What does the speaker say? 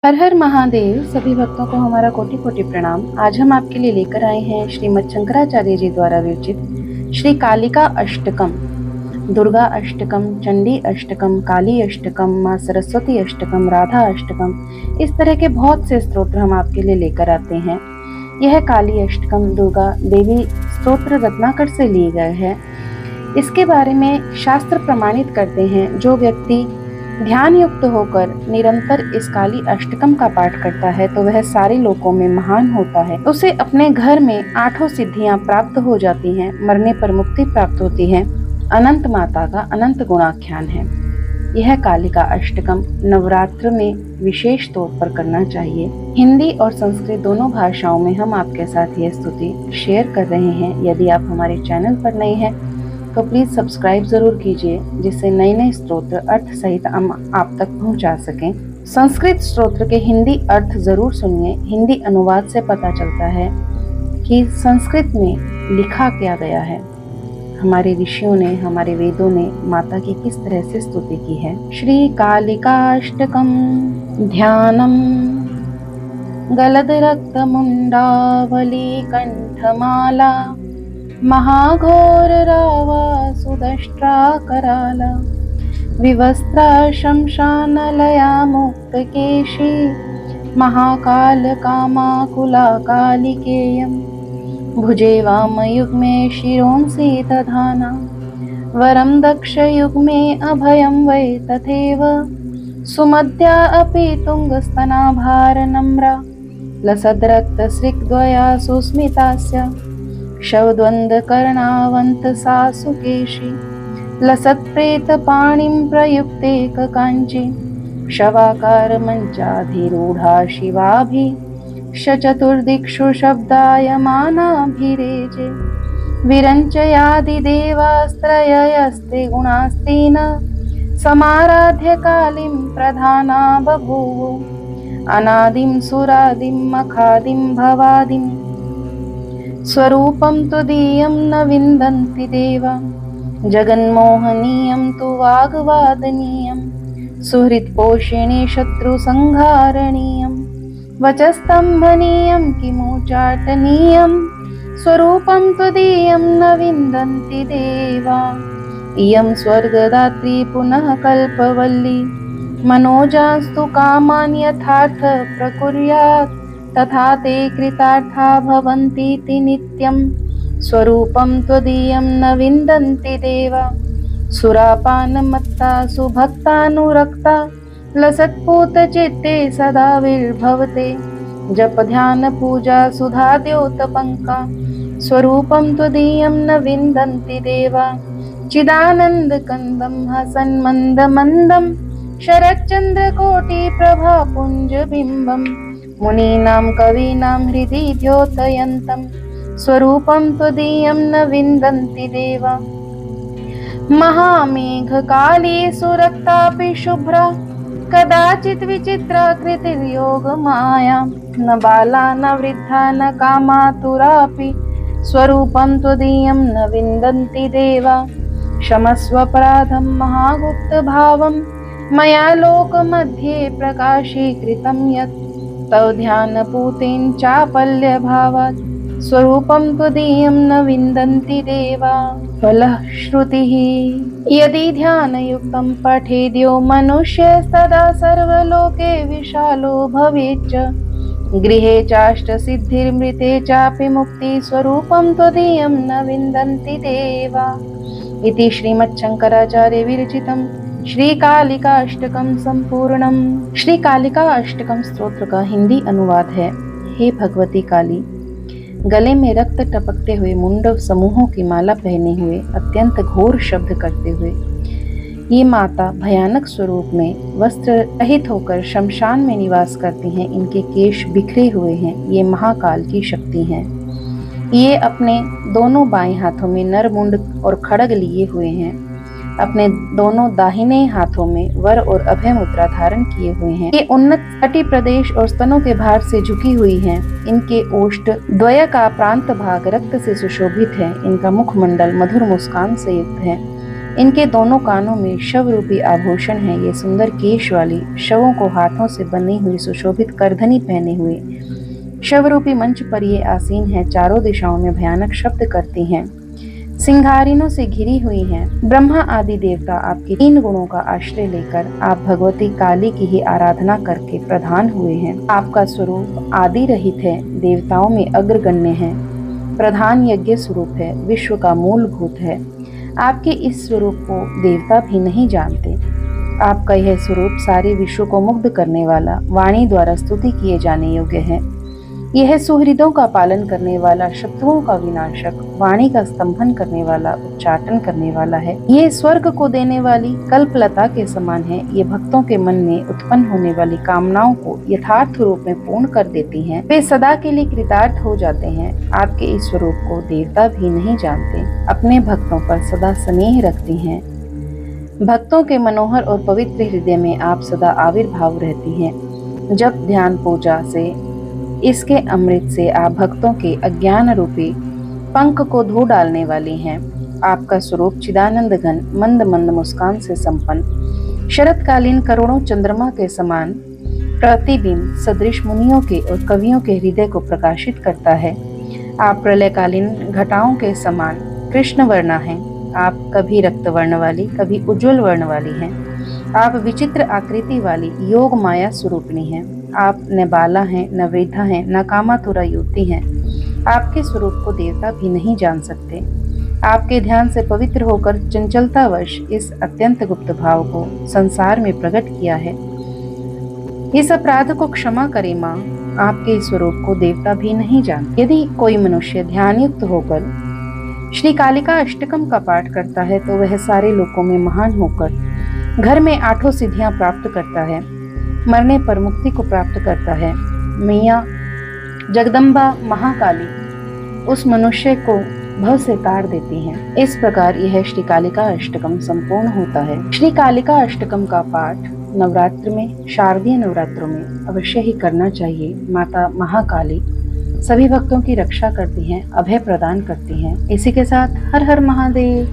हर हर महादेव। सभी भक्तों को हमारा कोटि कोटि प्रणाम। आज हम आपके लिए लेकर आए हैं श्रीमद् शंकराचार्य जी द्वारा विरचित श्री कालिका अष्टकम, दुर्गा अष्टकम, चंडी अष्टकम, काली अष्टकम, माँ सरस्वती अष्टकम, राधा अष्टकम। इस तरह के बहुत से स्तोत्र हम आपके लिए लेकर आते हैं। यह काली अष्टकम दुर्गा देवी स्तोत्र रत्नाकर से लिए गए हैं। इसके बारे में शास्त्र प्रमाणित करते हैं, जो व्यक्ति ध्यान युक्त होकर निरंतर इस काली अष्टकम का पाठ करता है तो वह सारे लोकों में महान होता है। उसे अपने घर में 8 सिद्धियां प्राप्त हो जाती हैं, मरने पर मुक्ति प्राप्त होती है। अनंत माता का अनंत गुणाख्यान है। यह कालिका अष्टकम नवरात्र में विशेष तौर पर करना चाहिए। हिंदी और संस्कृत दोनों भाषाओं में हम आपके साथ यह स्तुति शेयर कर रहे हैं। यदि आप हमारे चैनल पर नए हैं तो प्लीज सब्सक्राइब जरूर कीजिए, जिससे नए नए स्तोत्र अर्थ सहित हम आप तक पहुंचा सकें। संस्कृत स्तोत्र के हिंदी अर्थ जरूर सुनिए। हिंदी अनुवाद से पता चलता है कि संस्कृत में लिखा क्या गया है। हमारे ऋषियों ने, हमारे वेदों ने माता की किस तरह से स्तुति की है। श्री कालिकाष्टकम ध्यानम गलद रक्त मुंडावली कंठमाला महाघोर रावा सुदष्ट्रा कराला विवस्त्रा शमशानलया मुक्तकेशी महाकाल कामाकुला कालिकेयं भुजे वामयुग्मे शिरोंसि दधाना वरं दक्षयुग्मे अभयं वै तथैव सुमध्या अपि तुङ्गस्तनाभारनम्रा लसद्रक्तसृक्द्वया सुस्मितास्य शवद्वन्द्वकर्णावन्त सा सुकेशी लसत्प्रेतपाणिं प्रयुक्तेककाञ्ची शवाकारमञ्चाधिरूढा शिवाभिषचतुर्दिक्षु शब्दायमानाभिरेजे विरञ्चयादिदेवास्त्रयस्ते गुणास्तेन समाराध्य कालीं प्रधाना बभूव अनादिं सुरादिं मखादिं भवादिं स्वरूपं त्वदीयं न विन्दन्ति देवा जगन्मोहनीयं तु वाग्वादनीयं सुहृत्पोषिणे शत्रुसंहारणीयं वचस्तम्भनीयं किमोचाटनीयं स्वरूपं त्वदीयं न विन्दन्ति देवा इयं स्वर्गदात्री पुनः कल्पवल्ली मनोजास्तु कामान् यथार्थ प्रकुर्यात् तथा ते कृतार्था भवन्तीति नित्यं स्वरूपं त्वदीयं न विन्दन्ति देवा सुरापानमत्ता सुभक्तानुरक्ता लसत्पूतचित्ते सदा विर्भवते जप ध्यान पूजा सुधा द्योतपङ्का स्वरूपं त्वदीयं न विन्दन्ति देवा चिदानन्दकन्दं हसन्मन्दमन्दं शरच्चन्द्रकोटिप्रभापुञ्जबिम्बं मुनीनां कवीनां हृदि द्योतयन्तं स्वरूपं त्वदीयं न विन्दन्ति देवा महामेघकाली सुरक्तापि शुभ्रा कदाचित् विचित्राकृतिर्योगमाया न बाला न वृद्धा न कामातुरापि स्वरूपं त्वदीयं न विन्दन्ति देवा क्षमस्वपराधं महागुप्तभावं मया लोकमध्ये प्रकाशीकृतं यत् तव ध्यानपूतेन चापल्यभावात् स्वरूपं त्वदीयं न विन्दन्ति देवा फलः श्रुतिः यदि ध्यानयुक्तं पठेद्यो मनुष्यस्तदा सर्वलोके विशालो भवेच्च गृहे चाष्टसिद्धिर्मृते चापि मुक्ति स्वरूपं त्वदीयं न विन्दन्ति देवा। इति श्रीमच्छंकराचार्य विरचितं श्री कालिका अष्टकम संपूर्णम। श्री कालिका अष्टकम स्तोत्र का हिंदी अनुवाद है। हे भगवती काली, गले में रक्त टपकते हुए, मुंड समूहों की माला पहने हुए, अत्यंत घोर शब्द करते हुए, ये माता भयानक स्वरूप में वस्त्र रहित होकर शमशान में निवास करती हैं। इनके केश बिखरे हुए हैं। ये महाकाल की शक्ति हैं। ये अपने दोनों बाएं हाथों में नरमुंड और खड्ग लिए हुए हैं। अपने दोनों दाहिने हाथों में वर और अभय मुद्रा धारण किए हुए हैं। ये उन्नत तटी प्रदेश और स्तनों के भार से झुकी हुई हैं। इनके ओष्ठ द्वय का प्रांत भाग रक्त से सुशोभित है। इनका मुखमंडल मधुर मुस्कान से युक्त है। इनके दोनों कानों में शव रूपी आभूषण है। ये सुंदर केश वाली, शवों को हाथों से बनी हुई सुशोभित करधनी पहने हुए शव रूपी मंच पर ये आसीन है। चारों दिशाओं में भयानक शब्द करती हैं, सिंहारिनों से घिरी हुई हैं। ब्रह्मा आदि देवता आपके 3 गुणों का आश्रय लेकर आप भगवती काली की ही आराधना करके प्रधान हुए हैं। आपका स्वरूप आदि रहित है, देवताओं में अग्रगण्य है, प्रधान यज्ञ स्वरूप है, विश्व का मूलभूत है। आपके इस स्वरूप को देवता भी नहीं जानते। आपका यह स्वरूप सारे विश्व को मुग्ध करने वाला, वाणी द्वारा स्तुति किए जाने योग्य है। यह सुहृदों का पालन करने वाला, शत्रुओं का विनाशक, वाणी का स्तंभन करने वाला, उच्चाटन करने वाला है। ये स्वर्ग को देने वाली कल्पलता के समान है। ये भक्तों के मन में उत्पन्न होने वाली कामनाओं को यथार्थ रूप में पूर्ण कर देती हैं। वे सदा के लिए कृतार्थ हो जाते हैं। आपके इस स्वरूप को देवता भी नहीं जानते। अपने भक्तों पर सदा स्नेह रखती हैं। भक्तों के मनोहर और पवित्र हृदय में आप सदा आविर्भाव रहती हैं। जब ध्यान पूजा से, इसके अमृत से आप भक्तों के अज्ञान रूपी पंख को धो डालने वाली हैं। आपका स्वरूप चिदानंद घन, मंद मंद मुस्कान से संपन्न, शरतकालीन करोड़ों चंद्रमा के समान प्रतिबिंब सदृश मुनियों के और कवियों के हृदय को प्रकाशित करता है। आप प्रलयकालीन घटाओं के समान कृष्ण वर्णा हैं। आप कभी रक्त वर्ण वाली, कभी उज्ज्वल वर्ण वाली हैं। आप विचित्र आकृति वाली योग माया स्वरूपिणी हैं। आप न बाला हैं, न वृद्धा हैं, न कामातुरा युवती हैं। आपके स्वरूप को देवता भी नहीं जान सकते। आपके ध्यान से पवित्र होकर चंचलतावश इस अत्यंत गुप्त भाव को संसार में प्रकट किया है। इस अपराध को क्षमा करे माँ। आपके इस स्वरूप को देवता भी नहीं जानते। यदि कोई मनुष्य ध्यान युक्त होकर श्री कालिका अष्टकम का पाठ करता है तो वह सारे लोकों में महान होकर घर में 8 सिद्धियां प्राप्त करता है, मरने पर मुक्ति को प्राप्त करता है। मैया जगदम्बा महाकाली उस मनुष्य को भव से तार देती हैं। इस प्रकार यह श्री कालिका अष्टकम संपूर्ण होता है। श्री कालिका अष्टकम का पाठ नवरात्र में, शारदीय नवरात्रों में अवश्य ही करना चाहिए। माता महाकाली सभी भक्तों की रक्षा करती हैं, अभय प्रदान करती हैं। इसी के साथ हर हर महादेव।